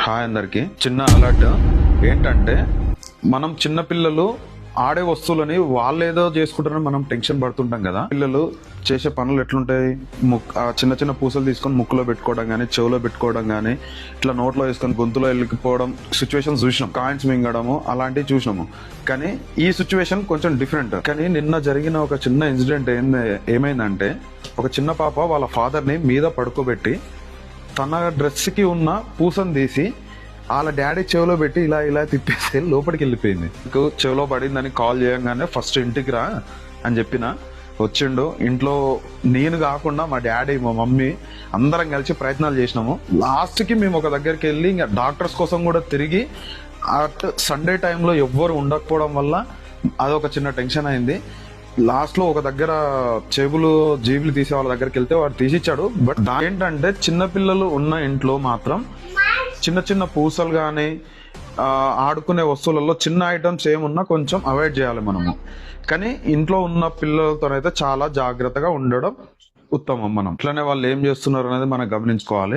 Hi అందరికి. చిన్న alert ఏంటంటే, మనం చిన్న పిల్లలు ఆడే వస్తువులని వాళ్ళు ఏదో చేసుకుంటారని మనం టెన్షన్ పడుతుంటాం కదా. పిల్లలు చేసే పనులు ఎట్లుంటాయి, చిన్న చిన్న పూసలు తీసుకొని ముక్కులో పెట్టుకోవడం కానీ, చెవులో పెట్టుకోవడం కానీ, ఇట్లా నోట్లో వేసుకొని గొంతులో వెళ్ళిపోవడం సిచ్యువేషన్ చూసినాం. కాయిన్స్ మింగడము అలాంటివి చూసినాము. కానీ ఈ సిచ్యువేషన్ కొంచెం డిఫరెంట్. కానీ నిన్న జరిగిన ఒక చిన్న ఇన్సిడెంట్ ఏమైందంటే, ఒక చిన్న పాప వాళ్ళ ఫాదర్ని మీద పడుకోబెట్టి తన డ్రెస్కి ఉన్న పూసను తీసి వాళ్ళ డాడీ చెవిలో పెట్టి ఇలా ఇలా తిప్పేసి లోపలికి వెళ్ళిపోయింది. చెవిలో పడిందని కాల్ చేయగానే ఫస్ట్ ఇంటికి రా అని చెప్పిన వచ్చిండు. ఇంట్లో నేను కాకుండా మా డాడీ, మా మమ్మీ అందరం కలిసి ప్రయత్నాలు చేసినాము. లాస్ట్కి మేము ఒక దగ్గరికి వెళ్ళి ఇంకా డాక్టర్స్ కోసం కూడా తిరిగి, అట్ సండే టైంలో ఎవ్వరు ఉండకపోవడం వల్ల అదొక చిన్న టెన్షన్ అయింది. లాస్ట్ లో ఒక దగ్గర జీవులు తీసే వాళ్ళ దగ్గరికి వెళ్తే వాడు తీసిచ్చాడు. బట్ ఏంటంటే, చిన్నపిల్లలు ఉన్న ఇంట్లో మాత్రం చిన్న చిన్న పూసలు కానీ ఆడుకునే వస్తువులలో చిన్న ఐటమ్స్ ఏమున్నా కొంచెం అవాయిడ్ చేయాలి మనము. కానీ ఇంట్లో ఉన్న పిల్లలతోనైతే చాలా జాగ్రత్తగా ఉండడం ఉత్తమం. మనం ఇట్లనే వాళ్ళు ఏం చేస్తున్నారు అనేది మనం గమనించుకోవాలి.